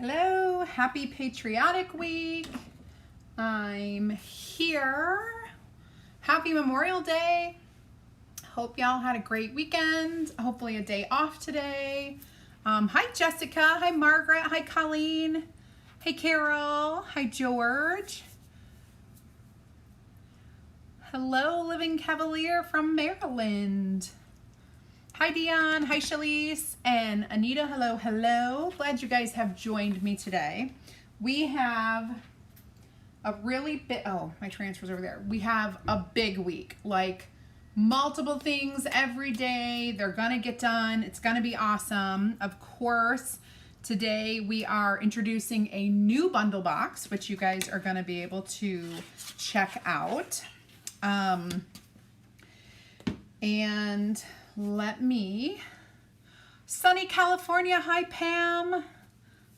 Hello, happy Patriotic Week. I'm here. Happy Memorial Day. Hope y'all had a great weekend. Hopefully a day off today. Hi Jessica, hi Margaret, hi Colleen, hey Carol, hi George. Hello, Living Cavalier from Maryland. Hi Dion, hi Shalise, and Anita, hello, hello. Glad you guys have joined me today. We have a really big, oh, my transfer's over there. We have a big week, like multiple things every day. They're gonna get done. It's gonna be awesome. Of course, today we are introducing a new bundle box, which you guys are gonna be able to check out. And let me, sunny California, hi Pam.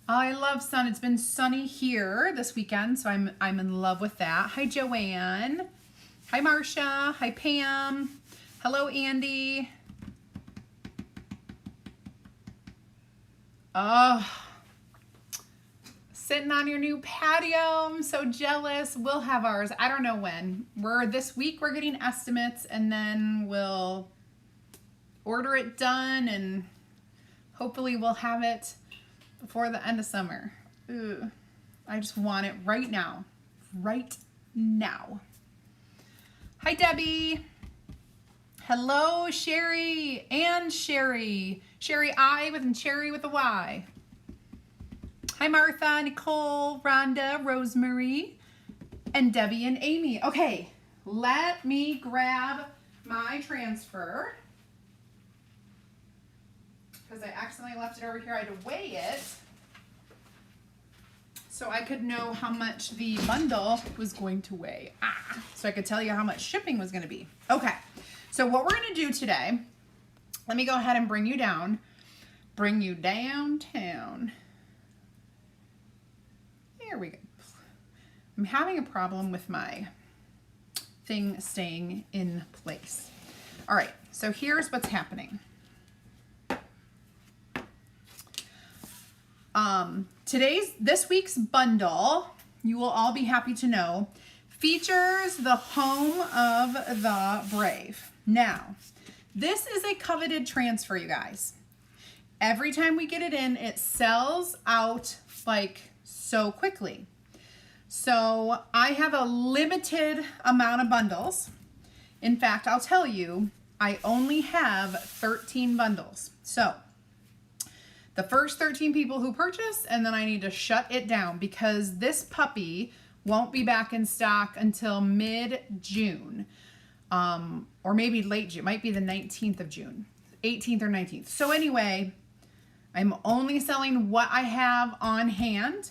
I love sun. It's been sunny here this weekend, so I'm in love with that. Hi Joanne. Hi Marcia. Hi Pam. Hello Andy. Oh, sitting on your new patio. I'm so jealous. We'll have ours. I don't know when. This week we're getting estimates, and then we'll order it done, and hopefully we'll have it before the end of summer. Ooh, I just want it right now. Right now. Hi, Debbie. Hello, Sherry and Sherry. Sherry I and Cherry with a Y. Hi, Martha, Nicole, Rhonda, Rosemary, and Debbie and Amy. Okay, let me grab my transfer, because I accidentally left it over here. I had to weigh it so I could know how much the bundle was going to weigh. So I could tell you how much shipping was going to be. Okay, so what we're going to do today, let me go ahead and bring you down. Bring you downtown. There we go. I'm having a problem with my thing staying in place. All right, so here's what's happening. This week's bundle, you will all be happy to know, features the Home of the Brave. Now, this is a coveted transfer, you guys. Every time we get it in, it sells out like so quickly. So I have a limited amount of bundles. In fact, I'll tell you, I only have 13 bundles. So the first 13 people who purchase, and then I need to shut it down because this puppy won't be back in stock until mid-June, or maybe late June. It might be the 19th of June, 18th or 19th. So anyway, I'm only selling what I have on hand,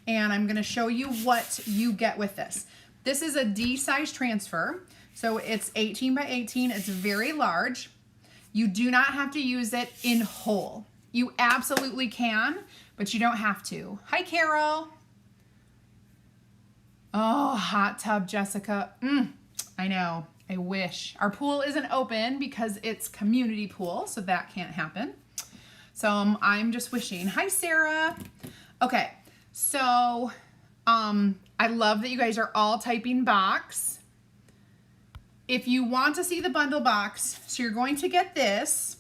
and I'm going to show you what you get with this. This is a D size transfer, so it's 18 by 18. It's very large. You do not have to use it in whole. You absolutely can, but you don't have to. Hi, Carol. Oh, hot tub, Jessica. I know. I wish. Our pool isn't open because it's community pool, so that can't happen. So I'm just wishing. Hi, Sarah. Okay, so I love that you guys are all typing box. If you want to see the bundle box, so you're going to get this,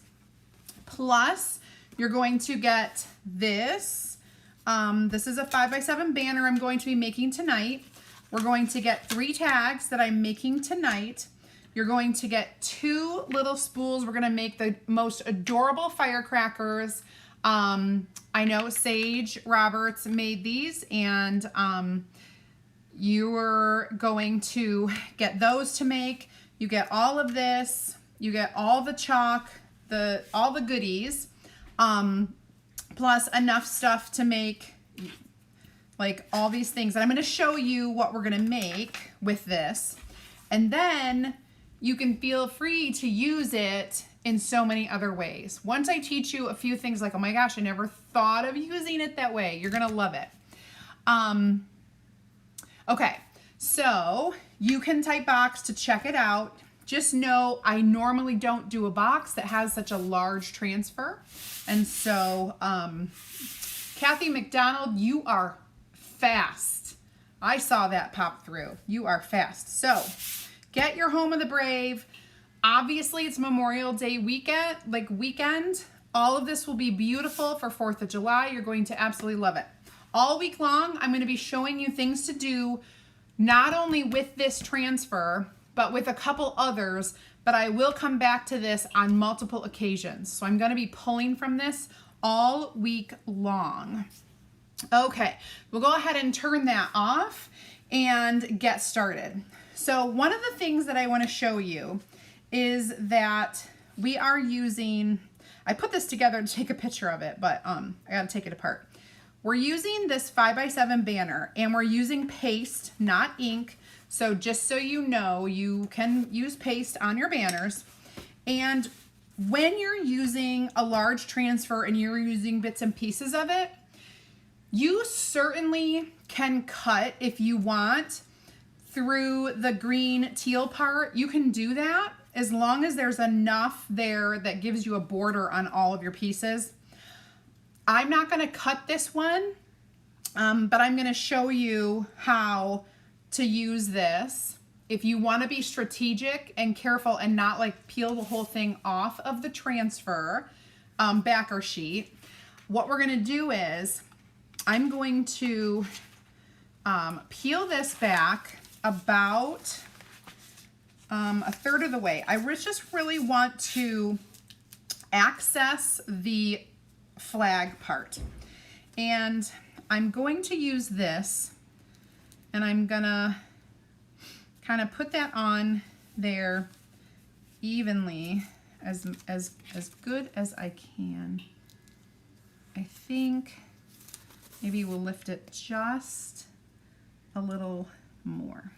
plus you're going to get this. This is a 5x7 banner I'm going to be making tonight. We're going to get 3 tags that I'm making tonight. You're going to get 2 little spools. We're going to make the most adorable firecrackers. I know Sage Roberts made these, and you're going to get those to make. You get all of this. You get all the chalk, all the goodies. Plus enough stuff to make like all these things. And I'm going to show you what we're going to make with this. And then you can feel free to use it in so many other ways. Once I teach you a few things like, oh my gosh, I never thought of using it that way, you're going to love it. Okay, so you can type box to check it out. Just know I normally don't do a box that has such a large transfer. And so Kathy McDonald, you are fast. I saw that pop through. You are fast. So get your Home of the Brave. Obviously, it's Memorial Day weekend. All of this will be beautiful for 4th of July. You're going to absolutely love it. All week long, I'm going to be showing you things to do, not only with this transfer, but with a couple others, but I will come back to this on multiple occasions. So I'm going to be pulling from this all week long. Okay, we'll go ahead and turn that off and get started. So one of the things that I want to show you is that we are using, I put this together to take a picture of it, but I got to take it apart. We're using this 5x7 banner, and we're using paste, not ink. So just so you know, you can use paste on your banners. And when you're using a large transfer and you're using bits and pieces of it, you certainly can cut, if you want, through the green teal part. You can do that as long as there's enough there that gives you a border on all of your pieces. I'm not going to cut this one, but I'm going to show you how to use this. If you want to be strategic and careful and not like peel the whole thing off of the transfer backer sheet, what we're going to do is I'm going to peel this back about a third of the way. I just really want to access the flag part, and I'm going to use this, and I'm gonna kind of put that on there evenly as good as I can. I think maybe we'll lift it just a little more.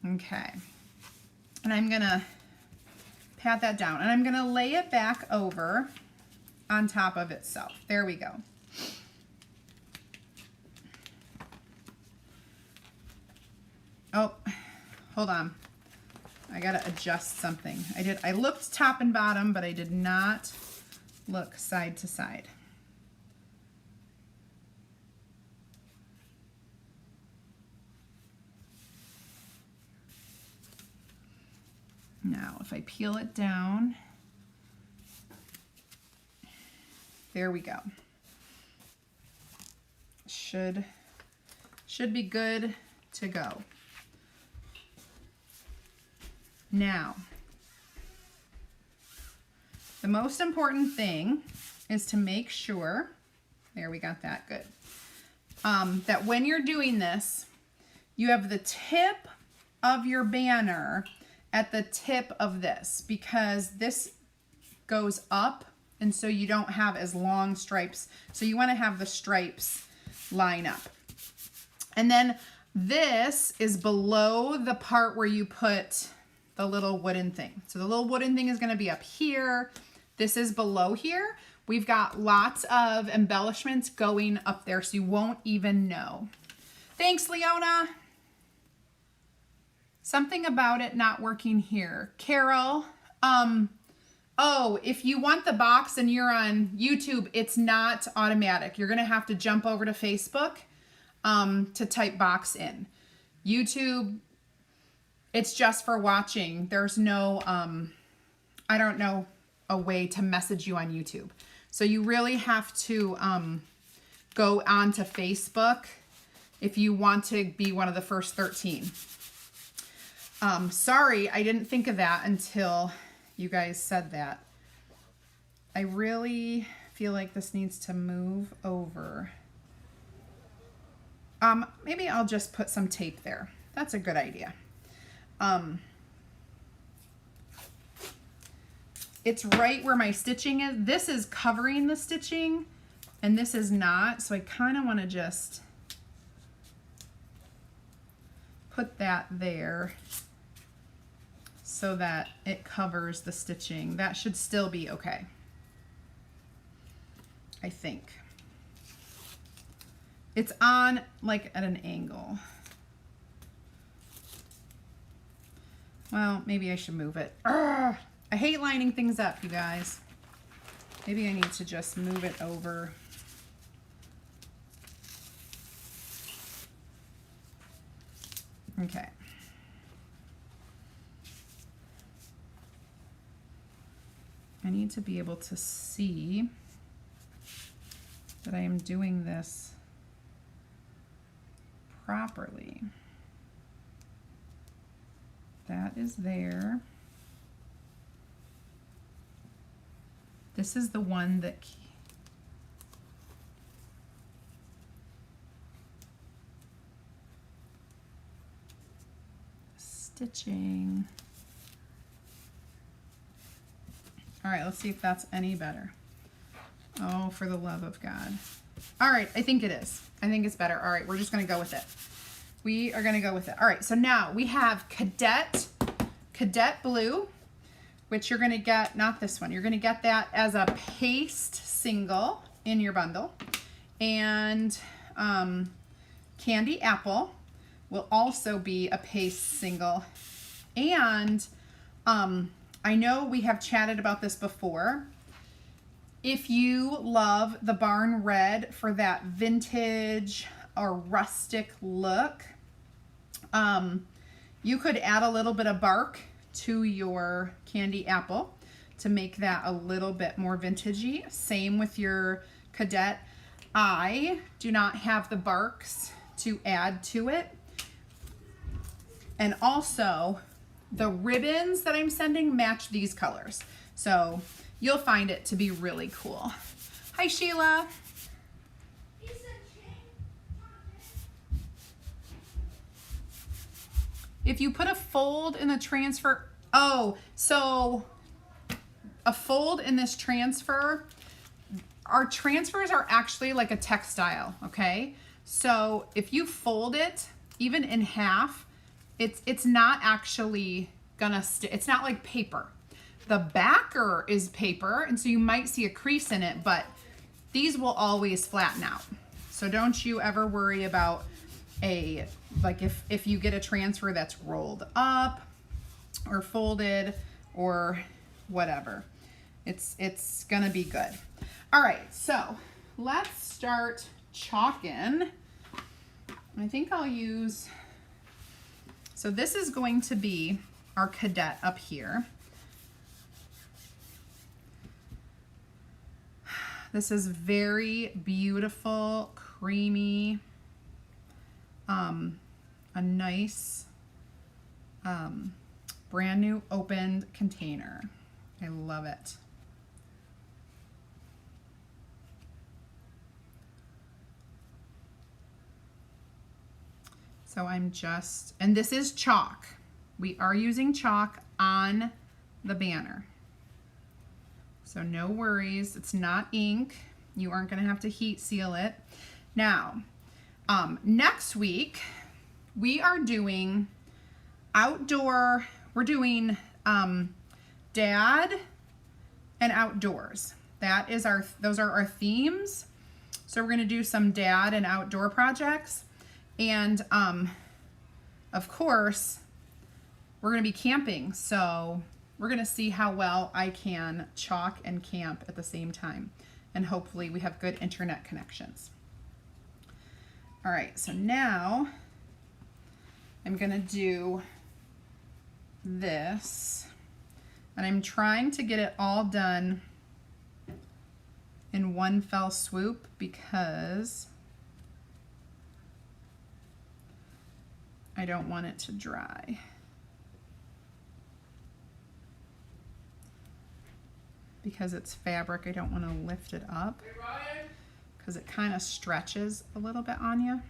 Okay, and I'm gonna pat that down, and I'm gonna lay it back over on top of itself. There we go. Oh, hold on. I gotta adjust something. I looked top and bottom, but I did not look side to side. Now, if I peel it down, there we go. Should be good to go. Now, the most important thing is to make sure, there we got that good, that when you're doing this, you have the tip of your banner at the tip of this, because this goes up, and so you don't have as long stripes. So you want to have the stripes line up. And then this is below the part where you put the little wooden thing. So the little wooden thing is going to be up here. This is below here. We've got lots of embellishments going up there, so you won't even know. Thanks, Leona. Something about it not working here. Carol, oh, if you want the box and you're on YouTube, it's not automatic. You're going to have to jump over to Facebook to type box in. YouTube, it's just for watching. There's no, I don't know, a way to message you on YouTube. So you really have to go onto Facebook if you want to be one of the first 13. Sorry, I didn't think of that until you guys said that. I really feel like this needs to move over. Maybe I'll just put some tape there. That's a good idea. It's right where my stitching is. This is covering the stitching and this is not. So I kind of want to just put that there so that it covers the stitching. That should still be okay, I think. It's on like at an angle. Well, maybe I should move it. Urgh! I hate lining things up, you guys. Maybe I need to just move it over. Okay. I need to be able to see that I am doing this properly. That is there. This is the one that stitching. All right, let's see if that's any better. Oh, for the love of God. All right, I think it is. I think it's better. All right, we're just gonna go with it. We are gonna go with it. All right, so now we have Cadet Blue, which you're gonna get, not this one, you're gonna get that as a paste single in your bundle. And Candy Apple will also be a paste single. And I know we have chatted about this before. If you love the Barn Red for that vintage or rustic look, you could add a little bit of bark to your Candy Apple to make that a little bit more vintagey. Same with your Cadet. I do not have the barks to add to it. And also, the ribbons that I'm sending match these colors. So you'll find it to be really cool. Hi, Sheila. If you put a fold in the transfer, so a fold in this transfer, our transfers are actually like a textile, okay? So if you fold it even in half, it's not actually gonna it's not like paper. The backer is paper, and so you might see a crease in it, but these will always flatten out. So don't you ever worry about like if you get a transfer that's rolled up or folded or whatever. It's gonna be good. All right, so let's start chalking. I think I'll use, so this is going to be our Cadet up here. This is very beautiful, creamy, a nice brand new opened container. I love it. So I'm just, and this is chalk. We are using chalk on the banner. So no worries, it's not ink. You aren't gonna have to heat seal it. Now, next week, we are doing outdoor, we're doing dad and outdoors. Those are our themes. So we're gonna do some dad and outdoor projects. And of course, we're gonna be camping. So we're gonna see how well I can chalk and camp at the same time. And hopefully we have good internet connections. All right, so now I'm gonna do this. And I'm trying to get it all done in one fell swoop because I don't want it to dry. Because it's fabric, I don't want to lift it up because it kind of stretches a little bit on you.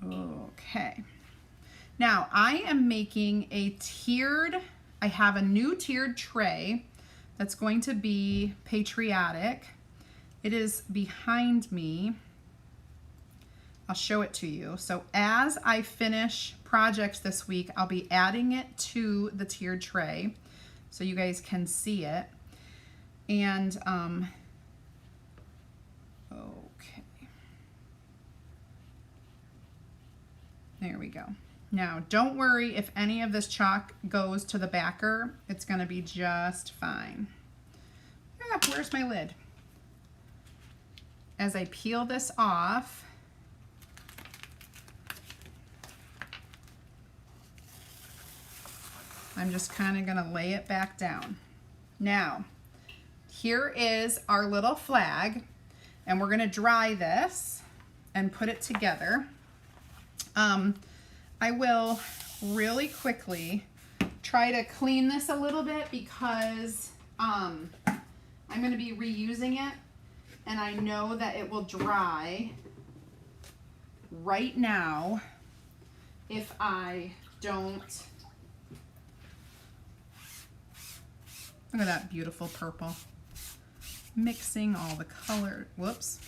Okay. Now I am making a tiered, I have a new tiered tray that's going to be Patriotic. It is behind me. I'll show it to you. So as I finish projects this week, I'll be adding it to the tiered tray so you guys can see it. And, okay. There we go. Now, don't worry if any of this chalk goes to the backer. It's gonna be just fine. Ah, where's my lid? as I peel this off, I'm just kind of gonna lay it back down. Now, here is our little flag, and we're gonna dry this and put it together. I will really quickly try to clean this a little bit because I'm gonna be reusing it, and I know that it will dry right now if I don't. Look at that beautiful purple. Mixing all the color, whoops.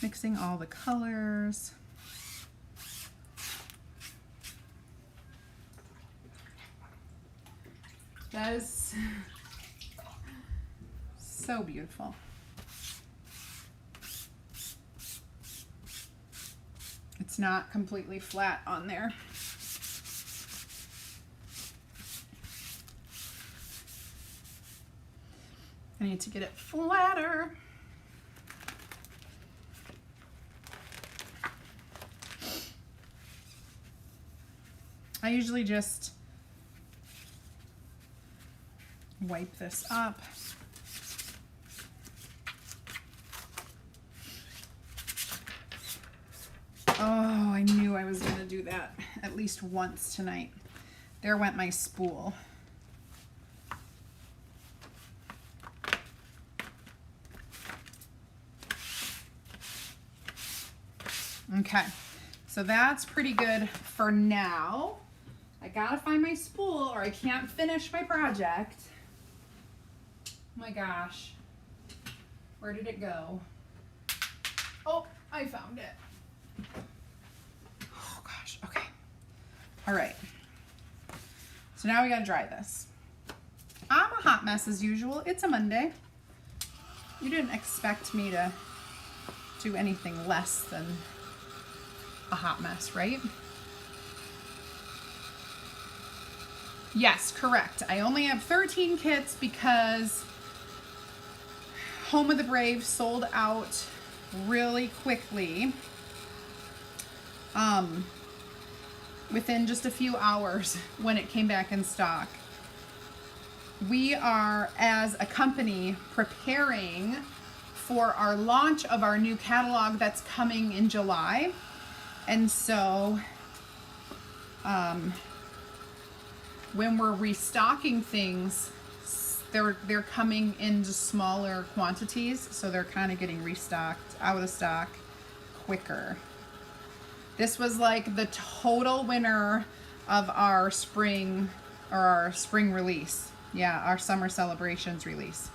Mixing all the colors. That is so beautiful. It's not completely flat on there. I need to get it flatter. I usually just wipe this up. Oh, I knew I was going to do that at least once tonight. There went my spool. Okay, so that's pretty good for now. I gotta find my spool or I can't finish my project. Oh my gosh, where did it go? Oh, I found it. Oh gosh, okay. All right, so now we gotta dry this. I'm a hot mess as usual. It's a Monday. You didn't expect me to do anything less than a hot mess, right? Yes, correct. I only have 13 kits because Home of the Brave sold out really quickly. Within just a few hours when it came back in stock. We are, as a company, preparing for our launch of our new catalog that's coming in July. And so when we're restocking things, they're coming into smaller quantities, so they're kind of getting restocked, out of stock quicker. This was like the total winner of our spring release. Yeah, our summer celebrations release.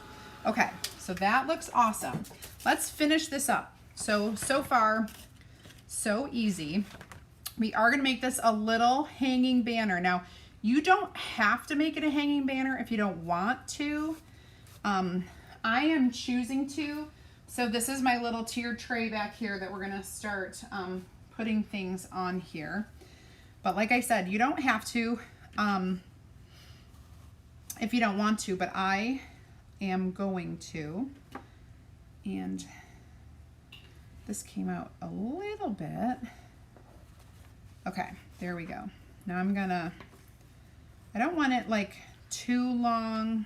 Okay, so that looks awesome. Let's finish this up. So far, so easy. We are gonna make this a little hanging banner. Now, you don't have to make it a hanging banner if you don't want to. I am choosing to. So this is my little tier tray back here that we're gonna start putting things on here. But like I said, you don't have to if you don't want to, but I am going to. And this came out a little bit. Okay, there we go. Now I don't want it like too long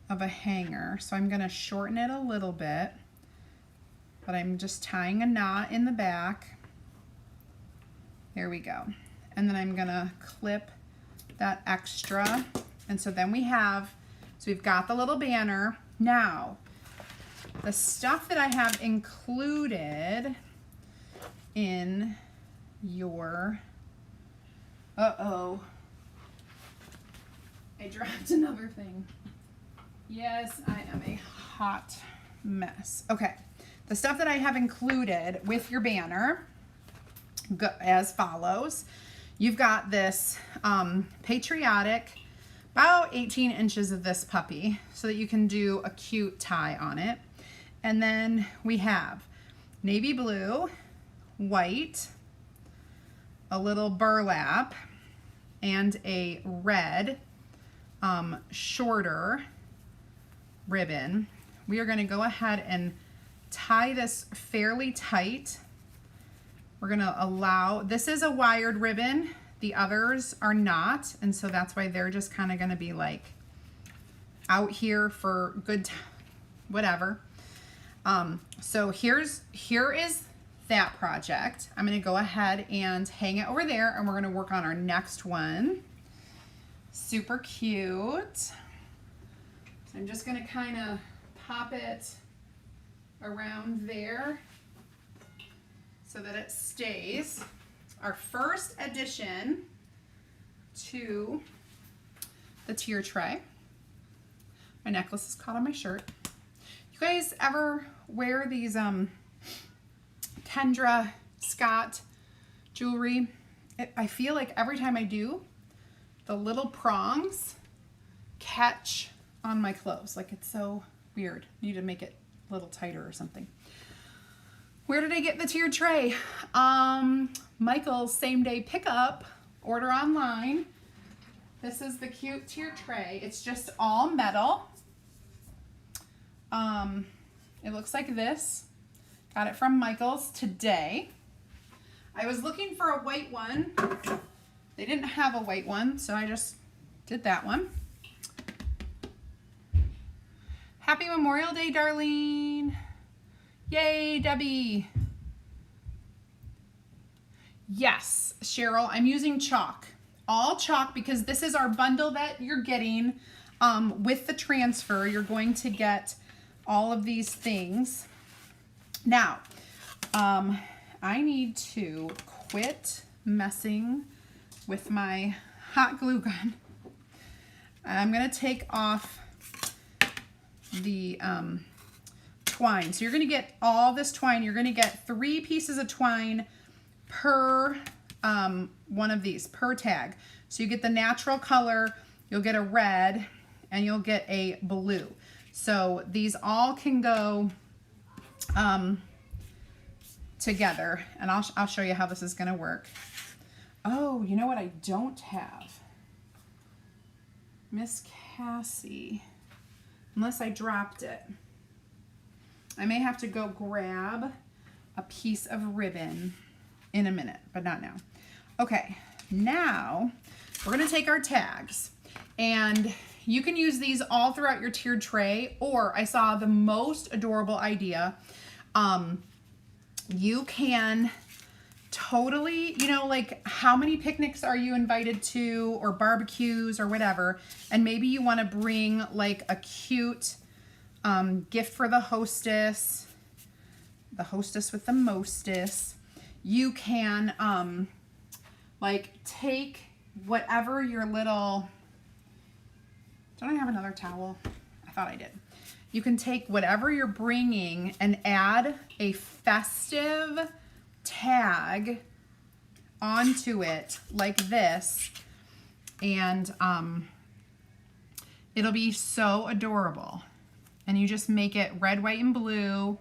of a hanger, so I'm gonna shorten it a little bit, but I'm just tying a knot in the back. There we go. And then I'm gonna clip that extra. And so then we've got the little banner. Now, the stuff that I have included in your, I dropped another thing. Yes, I am a hot mess. Okay, the stuff that I have included with your banner as follows. You've got this Patriotic, about 18 inches of this puppy, so that you can do a cute tie on it. And then we have navy blue, white, a little burlap, and a red shorter ribbon. We are going to go ahead and tie this fairly tight. We're gonna allow, this is a wired ribbon, the others are not, and so that's why they're just kind of gonna be like out here for good, whatever. So here is that project. I'm gonna go ahead and hang it over there, and we're gonna work on our next one. Super cute. So I'm just gonna kind of pop it around there so that it stays. Our first addition to the tier tray. My necklace is caught on my shirt. You guys ever wear these Kendra Scott jewelry? I feel like every time I do, the little prongs catch on my clothes. Like, it's so weird. Need to make it a little tighter or something. Where did I get the tiered tray? Michael's same day pickup, order online. This is the cute tiered tray. It's just all metal. It looks like this. Got it from Michael's today. I was looking for a white one. They didn't have a white one, so I just did that one. Happy Memorial Day, Darlene. Yay, Debbie. Yes, Cheryl, I'm using chalk. All chalk, because this is our bundle that you're getting with the transfer. You're going to get all of these things. Now, I need to quit messing with my hot glue gun. I'm going to take off the twine. So you're going to get all this twine. You're going to get 3 pieces of twine per one of these, per tag. So you get the natural color, you'll get a red, and you'll get a blue. So these all can go together, and I'll show you how this is going to work. Oh, you know what I don't have? Miss Cassie, unless I dropped it. I may have to go grab a piece of ribbon in a minute, but not now. Okay, now we're gonna take our tags, and you can use these all throughout your tiered tray, or I saw the most adorable idea. You can totally, you know, like, how many picnics are you invited to, or barbecues or whatever, and maybe you want to bring like a cute gift for the hostess with the mostess. You can like take whatever your little, don't I have another towel? I thought I did. You can take whatever you're bringing and add a festive tag onto it like this, and it'll be so adorable. And you just make it red, white, and blue.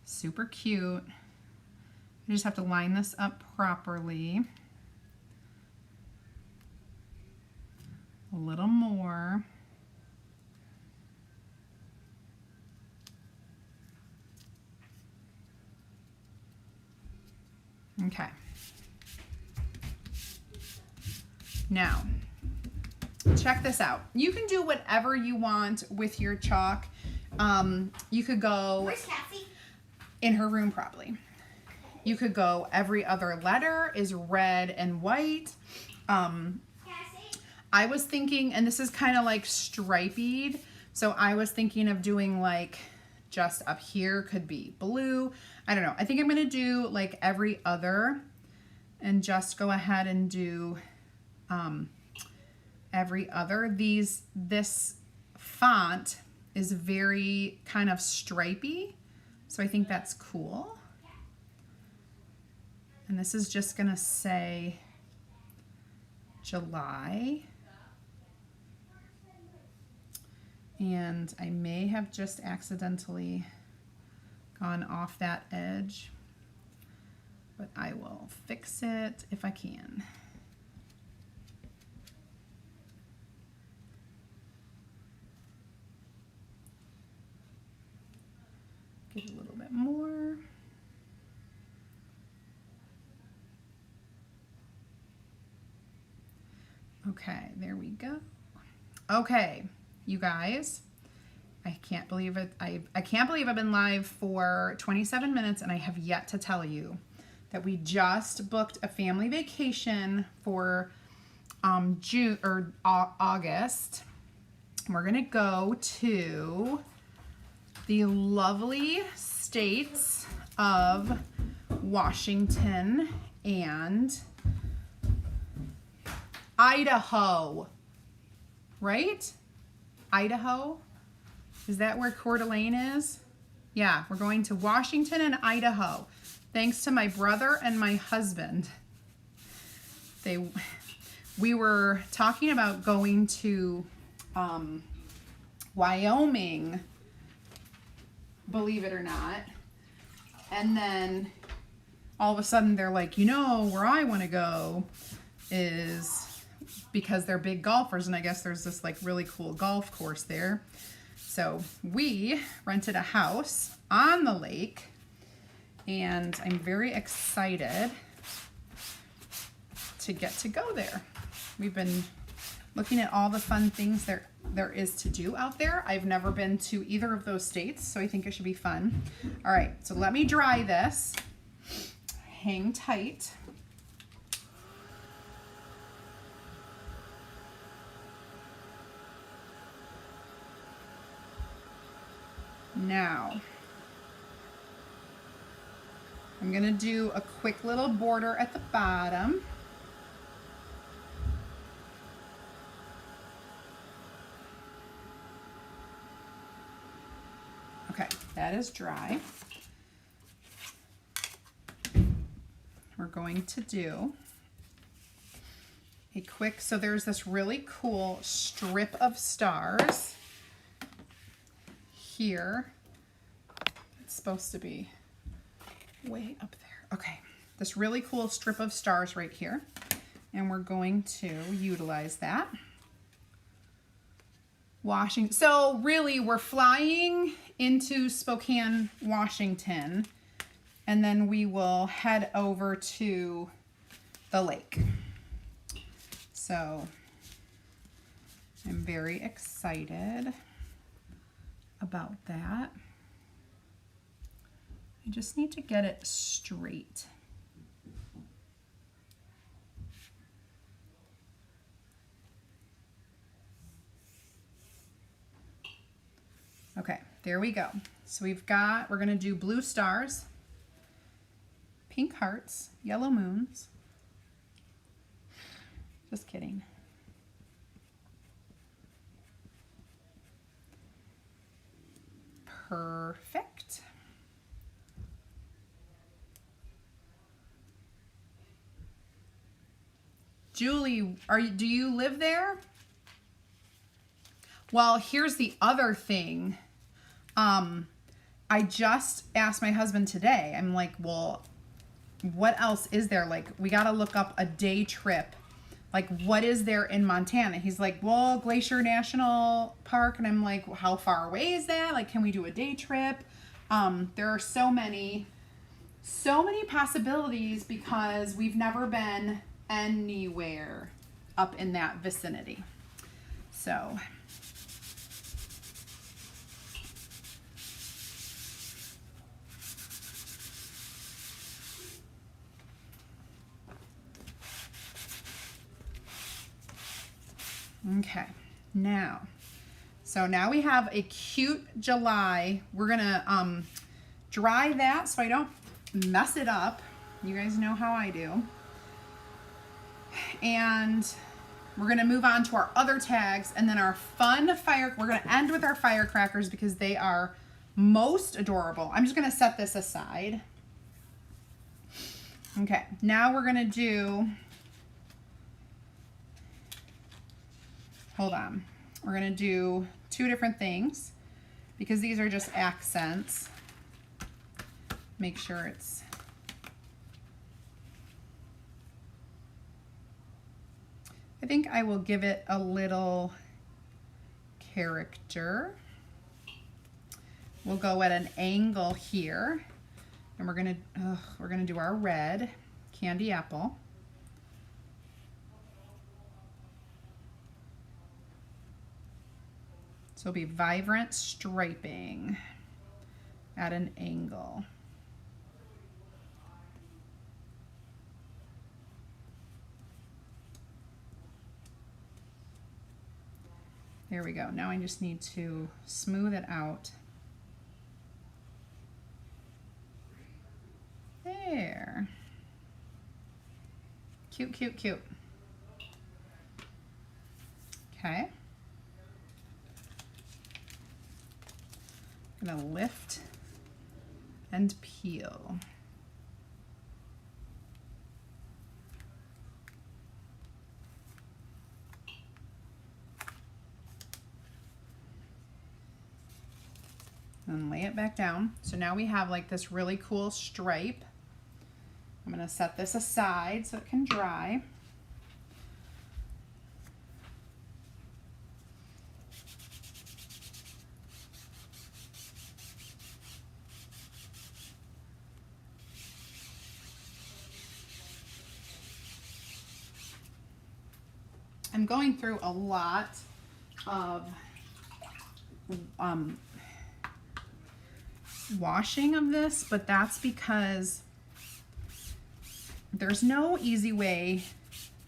Super cute. You just have to line this up properly. A little more. Okay. Now, check this out. You can do whatever you want with your chalk. You could go... Where's Cassie? In her room, probably. You could go every other letter is red and white. I was thinking, and this is kind of like striped, so I was thinking of doing like just up here could be blue. I don't know. I think I'm going to do like every other and just go ahead and do every other. This font is very kind of stripy, so I think that's cool. And this is just going to say July. And I may have just accidentally gone off that edge, but I will fix it if I can. Okay, there we go. Okay, you guys, I can't believe it. I can't believe I've been live for 27 minutes and I have yet to tell you that we just booked a family vacation for June or August. We're gonna go to the lovely states of Washington and Idaho, right? Idaho? Is that where Coeur d'Alene is? Yeah, we're going to Washington and Idaho. Thanks to my brother and my husband. We were talking about going to Wyoming, believe it or not. And then all of a sudden they're like, you know, where I want to go is, because they're big golfers, and I guess there's this like really cool golf course there. So we rented a house on the lake, and I'm very excited to get to go there. We've been looking at all the fun things there is to do out there. I've never been to either of those states, so I think it should be fun. All right, so let me dry this. Hang tight. Now, I'm gonna do a quick little border at the bottom. Okay, that is dry. We're going to do a quick, so there's this really cool strip of stars here. It's supposed to be way up there. Okay, this really cool strip of stars right here, and we're going to utilize that. Washington. So really, we're flying into Spokane, Washington, and then we will head over to the lake. So I'm very excited about that. I just need to get it straight. Okay, there we go. So we're gonna do blue stars, pink hearts, yellow moons. Just kidding. Perfect. Julie, do you live there? Well, here's the other thing. I just asked my husband today. I'm like, well, what else is there? Like, we got to look up a day trip. Like, what is there in Montana? He's like, well, Glacier National Park. And I'm like, well, how far away is that? Like, can we do a day trip? There are so many possibilities because we've never been anywhere up in that vicinity. So okay, now we have a cute July. We're gonna dry that so I don't mess it up. You guys know how I do. And we're gonna move on to our other tags, and then our fun we're gonna end with our firecrackers because they are most adorable. I'm just gonna set this aside. Okay, now we're gonna do, hold on. We're gonna do two different things because these are just accents. Make sure it's, I think I will give it a little character. We'll go at an angle here, and we're gonna do our red candy apple. So it'll be vibrant striping at an angle. There we go. Now I just need to smooth it out. There. Cute, cute, cute. Okay. I'm gonna lift and peel. And lay it back down. So now we have like this really cool stripe. I'm gonna set this aside so it can dry. I'm going through a lot of washing of this, but that's because there's no easy way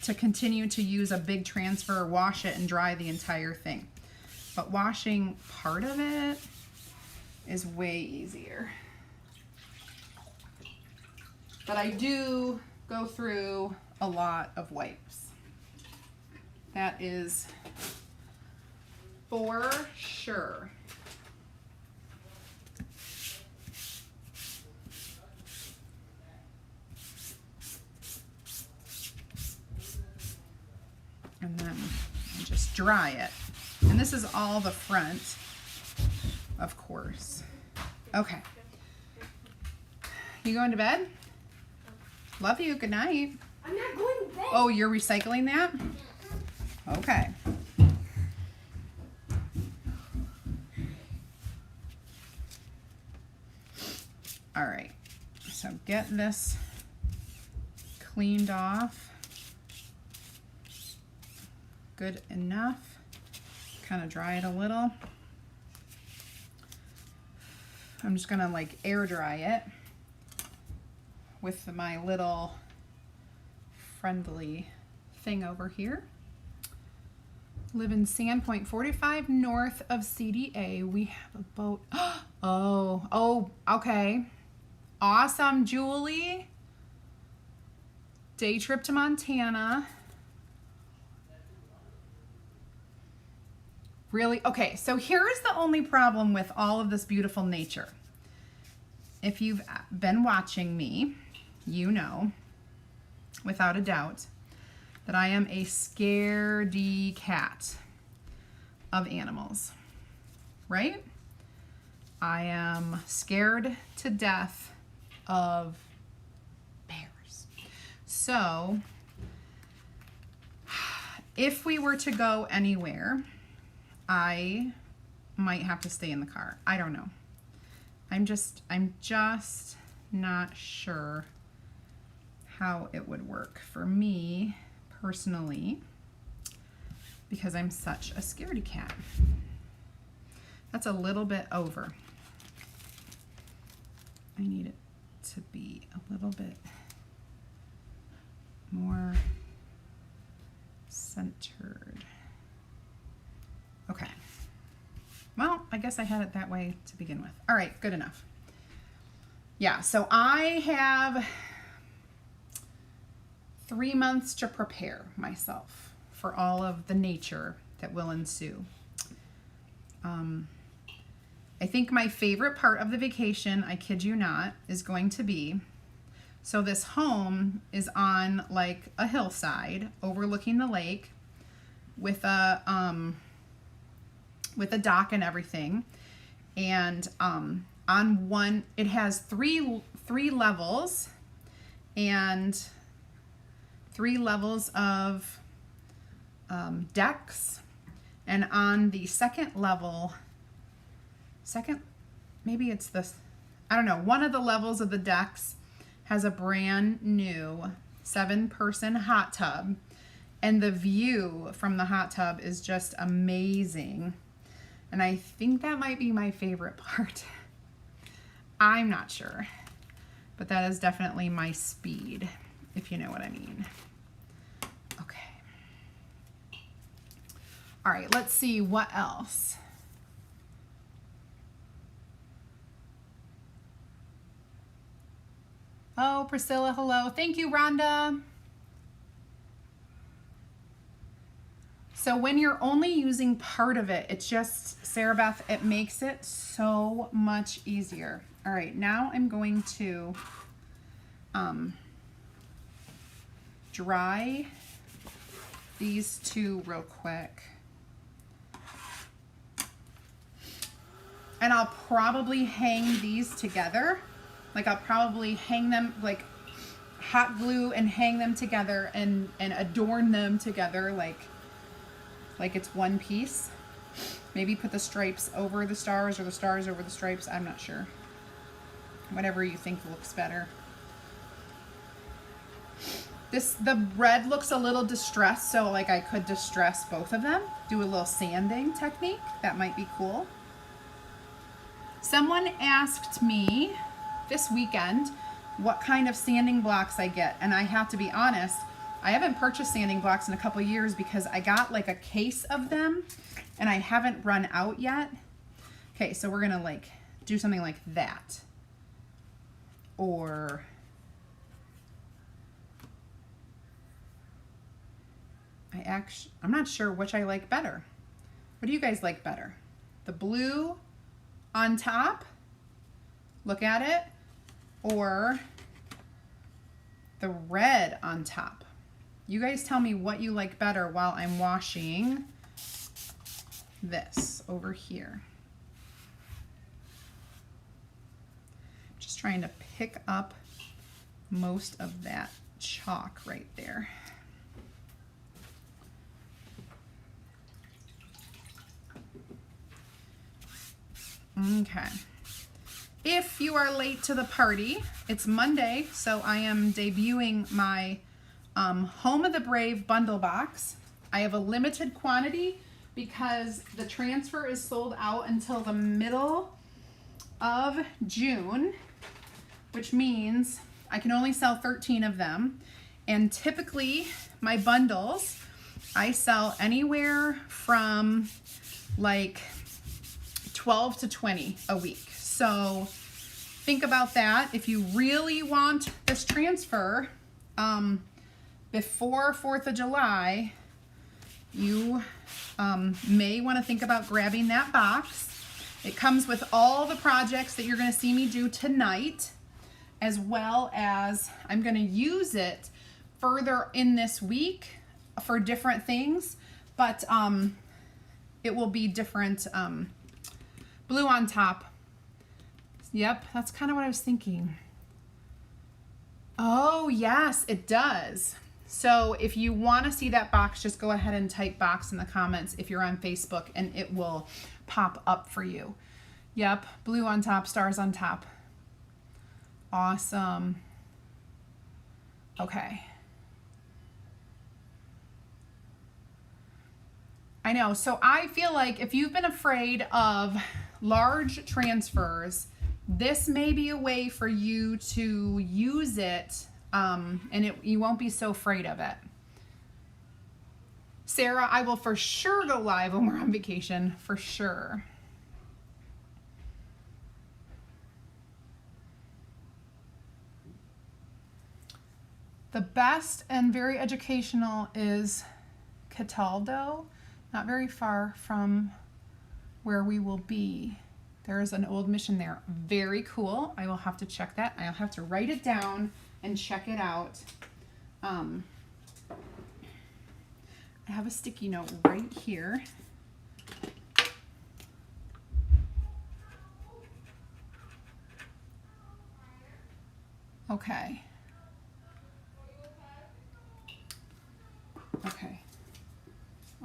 to continue to use a big transfer, wash it, and dry the entire thing. But washing part of it is way easier. But I do go through a lot of wipes. That is for sure. And then I just dry it. And this is all the front, of course. Okay. You going to bed? Love you. Good night. I'm not going to bed. Oh, you're recycling that? Okay. All right. So get this cleaned off. Good enough. Kind of dry it a little. I'm just gonna like air dry it with my little friendly thing over here. Live in Sandpoint, 45 north of CDA. We have a boat. Oh, okay. Awesome, Julie. Day trip to Montana. Really? Okay, so here is the only problem with all of this beautiful nature. If you've been watching me, you know, without a doubt, that I am a scaredy cat of animals, right? I am scared to death of bears. So, if we were to go anywhere, I might have to stay in the car. I don't know. I'm just not sure how it would work for me personally because I'm such a scaredy cat. That's a little bit over. I need it to be a little bit more centered. Okay. Well, I guess I had it that way to begin with. All right, good enough. Yeah, so I have 3 months to prepare myself for all of the nature that will ensue. I think my favorite part of the vacation, I kid you not, is going to be, so this home is on like a hillside overlooking the lake with a dock and everything. And on one, it has three levels and 3 levels of decks. And on the second level, maybe it's this, I don't know, one of the levels of the decks has a brand new 7-person hot tub. And the view from the hot tub is just amazing. And I think that might be my favorite part. I'm not sure, but that is definitely my speed, if you know what I mean. Okay. All right, let's see what else. Oh, Priscilla, hello. Thank you, Rhonda. So when you're only using part of it, it's just, Sarah Beth, it makes it so much easier. All right, now I'm going to dry these two real quick. And I'll probably hang these together. Like I'll probably hang them, like hot glue and hang them together and adorn them together like it's one piece. Maybe put the stripes over the stars or the stars over the stripes. I'm not sure. Whatever you think looks better. The red looks a little distressed, so like I could distress both of them. Do a little sanding technique. That might be cool. Someone asked me this weekend what kind of sanding blocks I get, and I have to be honest, I haven't purchased sanding blocks in a couple years because I got like a case of them and I haven't run out yet. Okay, so we're gonna like do something like that. Or I'm not sure which I like better. What do you guys like better? The blue on top, look at it, or the red on top? You guys tell me what you like better while I'm washing this over here. Just trying to pick up most of that chalk right there. Okay. If you are late to the party, it's Monday, so I am debuting my Home of the Brave bundle box. I have a limited quantity because the transfer is sold out until the middle of June, which means I can only sell 13 of them. And typically my bundles, I sell anywhere from like 12 to 20 a week. So think about that. If you really want this transfer before 4th of July, you may want to think about grabbing that box. It comes with all the projects that you're going to see me do tonight, as well as I'm going to use it further in this week for different things, but it will be different. Blue on top. Yep, that's kind of what I was thinking. Oh, yes, it does. So if you want to see that box, just go ahead and type box in the comments if you're on Facebook and it will pop up for you. Yep, blue on top, stars on top. Awesome. Okay. I know, so I feel like if you've been afraid of large transfers, this may be a way for you to use it, and you won't be so afraid of it. Sarah, I will for sure go live when we're on vacation, for sure. The best and very educational is Cataldo, not very far from where we will be. There is an old mission there. Very cool. I will have to check that. I'll have to write it down and check it out. I have a sticky note right here. Okay. Okay.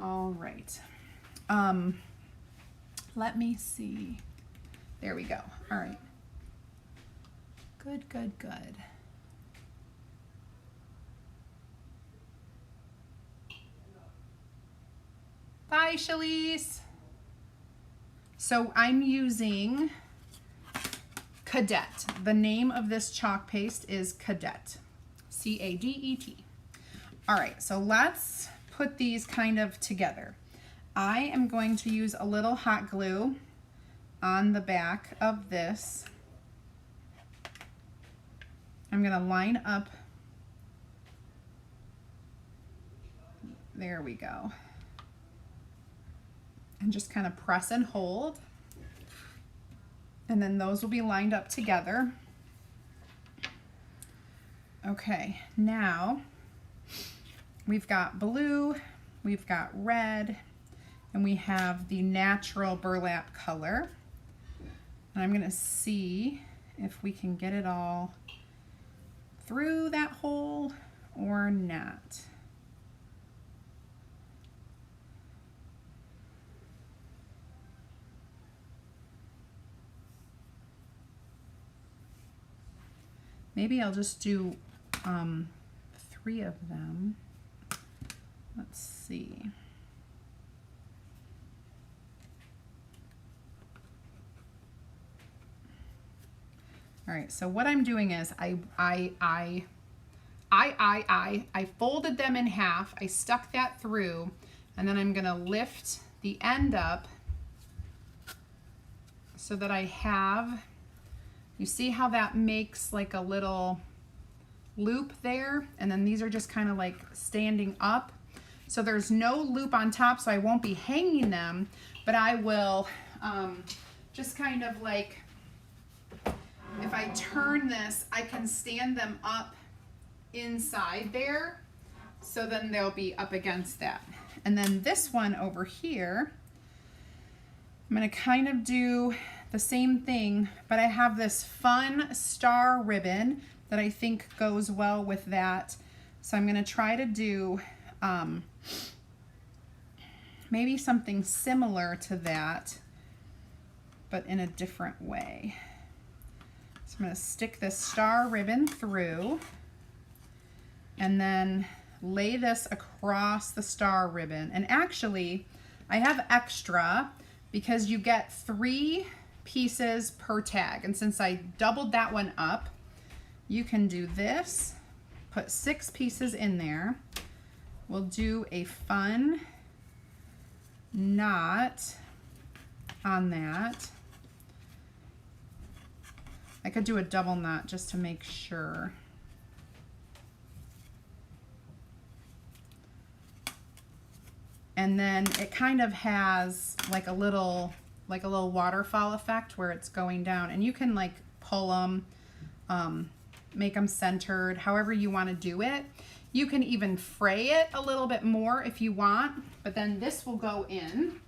All right. Let me see. There we go. All right. Good, good, good. Bye, Shalise. So I'm using Cadet. The name of this chalk paste is Cadet. C-A-D-E-T. All right, so let's put these kind of together. I am going to use a little hot glue on the back of this. I'm going to line up. There we go. And just kind of press and hold. And then those will be lined up together. Okay, now we've got blue, we've got red, and we have the natural burlap color. And I'm gonna see if we can get it all through that hole or not. Maybe I'll just do 3 of them. Let's see. All right, so what I'm doing is I folded them in half. I stuck that through, and then I'm gonna lift the end up so that I have, you see how that makes like a little loop there? And then these are just kind of like standing up. So there's no loop on top, so I won't be hanging them, but I will just kind of like, if I turn this, I can stand them up inside there. So then they'll be up against that. And then this one over here, I'm gonna kind of do the same thing, but I have this fun star ribbon that I think goes well with that. So I'm gonna try to do maybe something similar to that, but in a different way. So I'm gonna stick this star ribbon through and then lay this across the star ribbon. And actually, I have extra because you get 3 pieces per tag. And since I doubled that one up, you can do this, put 6 pieces in there. We'll do a fun knot on that. I could do a double knot just to make sure. And then it kind of has like a little waterfall effect where it's going down, and you can like pull them, make them centered, however you want to do it. You can even fray it a little bit more if you want, but then this will go in.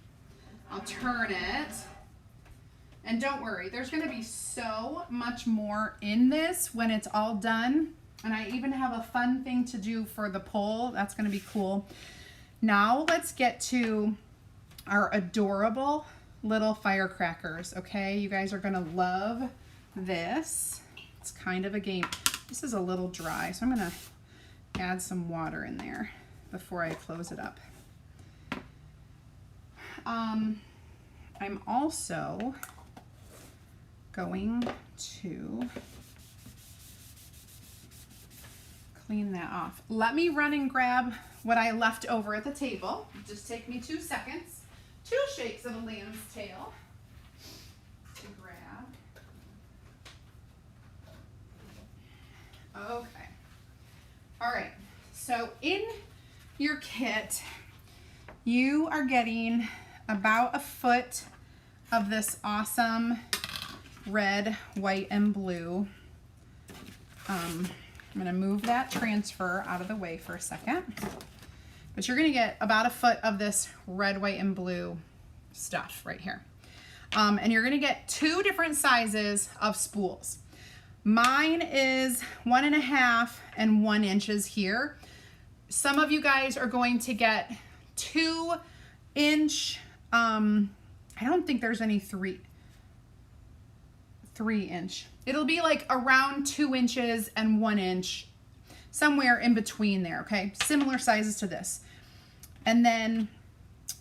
I'll turn it, and don't worry, there's going to be so much more in this when it's all done. And I even have a fun thing to do for the pole. That's going to be cool. Now let's get to our adorable little firecrackers, okay? You guys are gonna love this. It's kind of a game. This is a little dry, so I'm gonna add some water in there before I close it up. I'm also going to clean that off. Let me run and grab what I left over at the table. Just take me 2 seconds. 2 shakes of a lamb's tail to grab. Okay. All right. So in your kit, you are getting about a foot of this awesome red, white, and blue. I'm going to move that transfer out of the way for a second. But you're going to get about a foot of this red, white, and blue stuff right here. And you're going to get 2 different sizes of spools. Mine is 1.5 and 1 inches here. Some of you guys are going to get 2 inch, I don't think there's any 3 inch. It'll be like around 2 inches and 1 inch, somewhere in between there, okay? Similar sizes to this. And then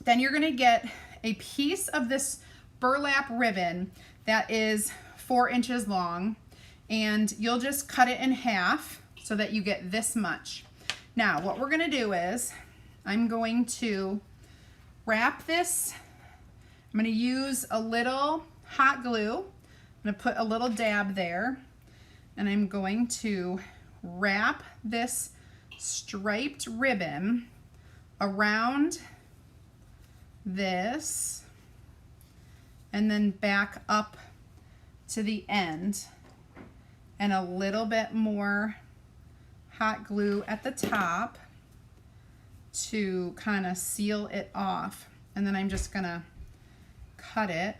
you're gonna get a piece of this burlap ribbon that is 4 inches long, and you'll just cut it in half so that you get this much. Now, what we're gonna do is I'm going to wrap this. I'm gonna use a little hot glue. I'm gonna put a little dab there, and I'm going to wrap this striped ribbon around this and then back up to the end, and a little bit more hot glue at the top to kind of seal it off. And then I'm just gonna cut it.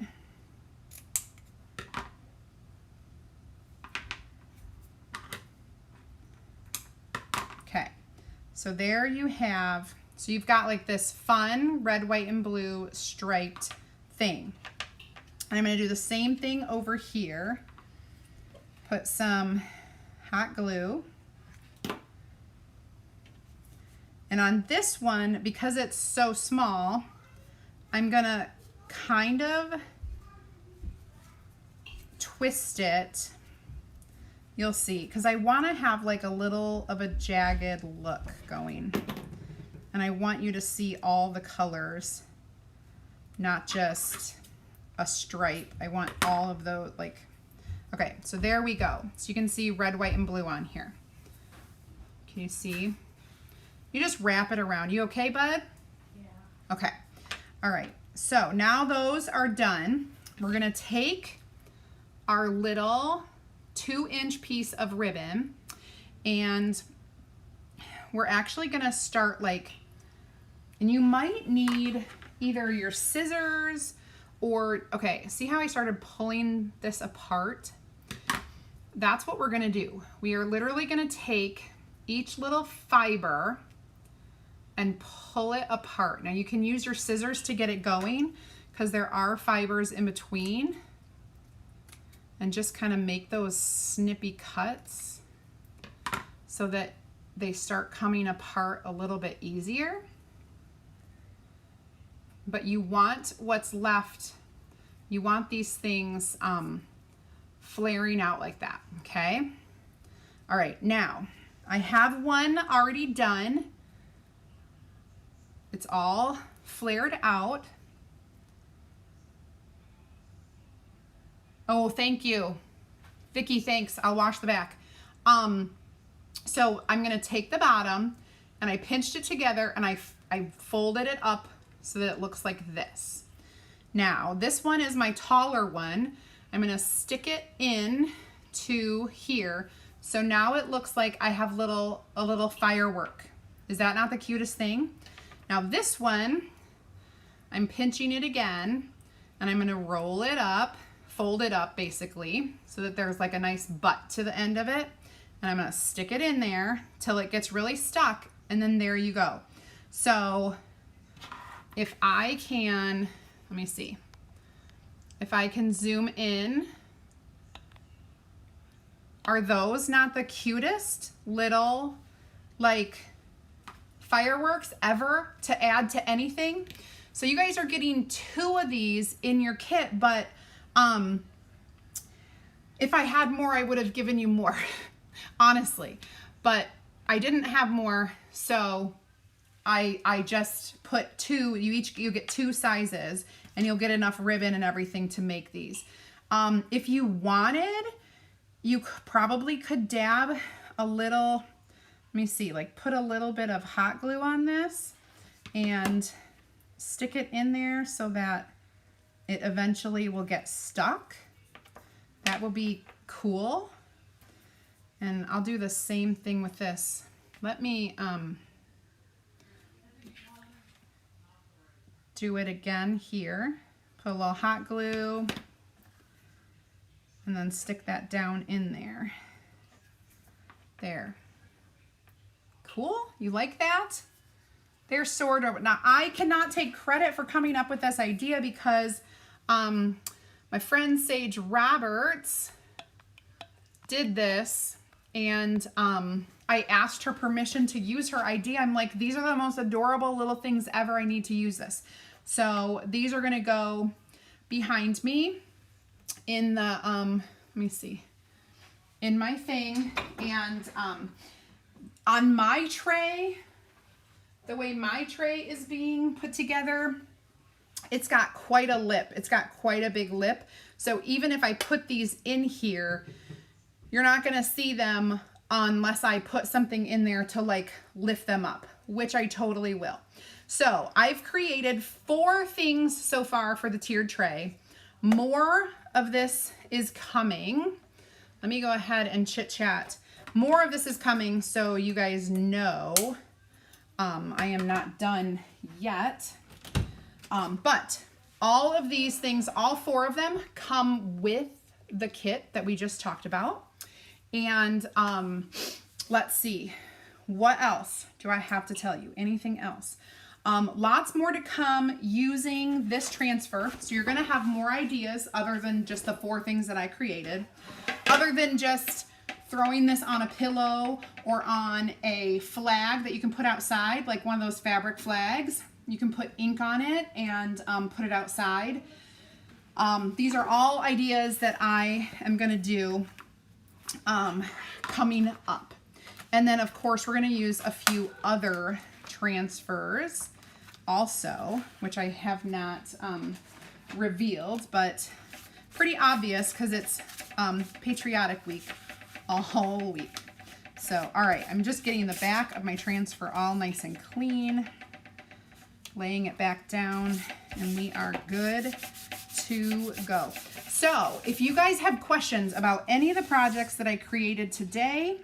Okay, so there you have, so you've got like this fun red, white, and blue striped thing. And I'm gonna do the same thing over here. Put some hot glue. And on this one, because it's so small, I'm gonna kind of twist it. You'll see, because I wanna have like a little of a jagged look going. And I want you to see all the colors, not just a stripe. I want all of those, like, okay, so there we go. So you can see red, white, and blue on here. Can you see? You just wrap it around. You okay, bud? Yeah. Okay. All right. So now those are done. We're going to take our little 2-inch piece of ribbon, and we're actually going to start like, and you might need either your scissors or, okay, see how I started pulling this apart? That's what we're going to do. We are literally going to take each little fiber and pull it apart. Now you can use your scissors to get it going because there are fibers in between, and just kind of make those snippy cuts so that they start coming apart a little bit easier. But you want what's left, you want these things flaring out like that, okay? All right, now I have one already done. It's all flared out. Oh, thank you. Vicki, thanks. I'll wash the back. So I'm gonna take the bottom, and I pinched it together, and I folded it up so that it looks like this. Now, this one is my taller one. I'm gonna stick it in to here. So now it looks like I have a little firework. Is that not the cutest thing? Now this one, I'm pinching it again, and I'm gonna roll it up, fold it up basically, so that there's like a nice butt to the end of it. And I'm gonna stick it in there till it gets really stuck, and then there you go. So if I can, let me see, if I can zoom in, are those not the cutest little like fireworks ever to add to anything? So you guys are getting 2 of these in your kit, but if I had more, I would have given you more, honestly, but I didn't have more, so I just put 2. You get 2 sizes, and you'll get enough ribbon and everything to make these. If you wanted, you probably could dab a little, let me see, like put a little bit of hot glue on this and stick it in there so that it eventually will get stuck. That will be cool. And I'll do the same thing with this. Let me do it again here. Put a little hot glue and then stick that down in there. There. Cool? You like that? They're sort of, now I cannot take credit for coming up with this idea because my friend Sage Roberts did this, and I asked her permission to use her idea. I'm like, these are the most adorable little things ever. I need to use this. So these are gonna go behind me in the, let me see, in my thing. And on my tray, the way my tray is being put together, it's got quite a lip. It's got quite a big lip. So even if I put these in here, you're not gonna see them unless I put something in there to like lift them up, which I totally will. So I've created 4 things so far for the tiered tray. More of this is coming. Let me go ahead and chit chat. More of this is coming so you guys know I am not done yet. But all of these things, all 4 of them come with the kit that we just talked about. And let's see, what else do I have to tell you? Anything else? Lots more to come using this transfer. So you're gonna have more ideas other than just the 4 things that I created. Other than just throwing this on a pillow or on a flag that you can put outside, like one of those fabric flags. You can put ink on it and put it outside. These are all ideas that I am gonna do coming up. And then of course we're gonna use a few other transfers also, which I have not revealed, but pretty obvious because it's Patriotic week all week. So, all right, I'm just getting the back of my transfer all nice and clean, laying it back down, and we are good to go. So if you guys have questions about any of the projects that I created today,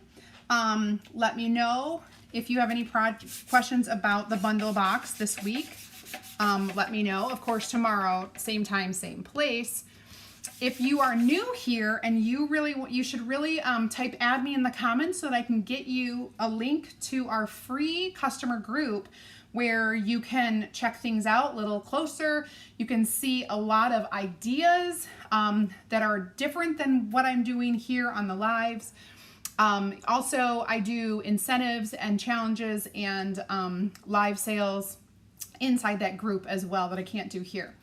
let me know. If you have any questions about the bundle box this week, let me know. Of course, tomorrow, same time, same place. If you are new here and you should really type add me in the comments so that I can get you a link to our free customer group where you can check things out a little closer. You can see a lot of ideas that are different than what I'm doing here on the lives. Also, I do incentives and challenges and live sales inside that group as well that I can't do here.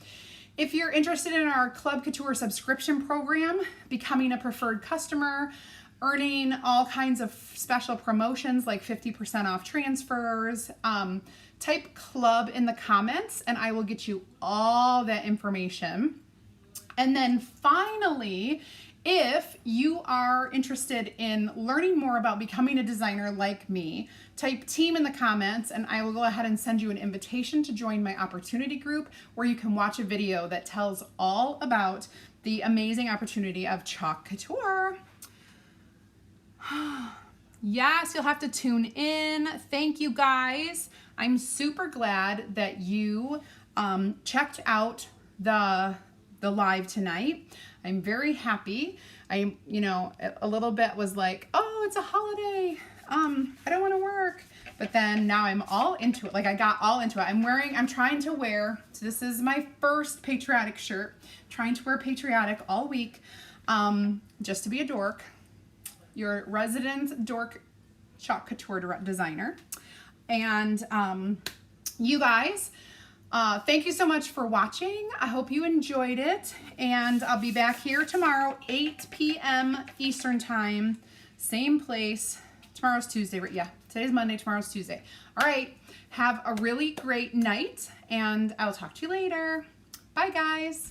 If you're interested in our Club Couture subscription program, becoming a preferred customer, earning all kinds of special promotions like 50% off transfers, type club in the comments and I will get you all that information. And then finally, if you are interested in learning more about becoming a designer like me, type team in the comments and I will go ahead and send you an invitation to join my opportunity group where you can watch a video that tells all about the amazing opportunity of chalk couture. Yes, you'll have to tune in. Thank you guys. I'm super glad that you checked out the live tonight. I'm very happy. I, a little bit was like, oh, it's a holiday. I don't want to work. But then now I'm all into it. Like I got all into it. I'm trying to wear, so this is my first Patriotic shirt. Trying to wear Patriotic all week, just to be a dork. Your resident dork chalk couture designer. And you guys, thank you so much for watching. I hope you enjoyed it. And I'll be back here tomorrow, 8 p.m. Eastern time, same place. Tomorrow's Tuesday, right? Yeah, today's Monday, tomorrow's Tuesday. All right, have a really great night and I'll talk to you later. Bye guys.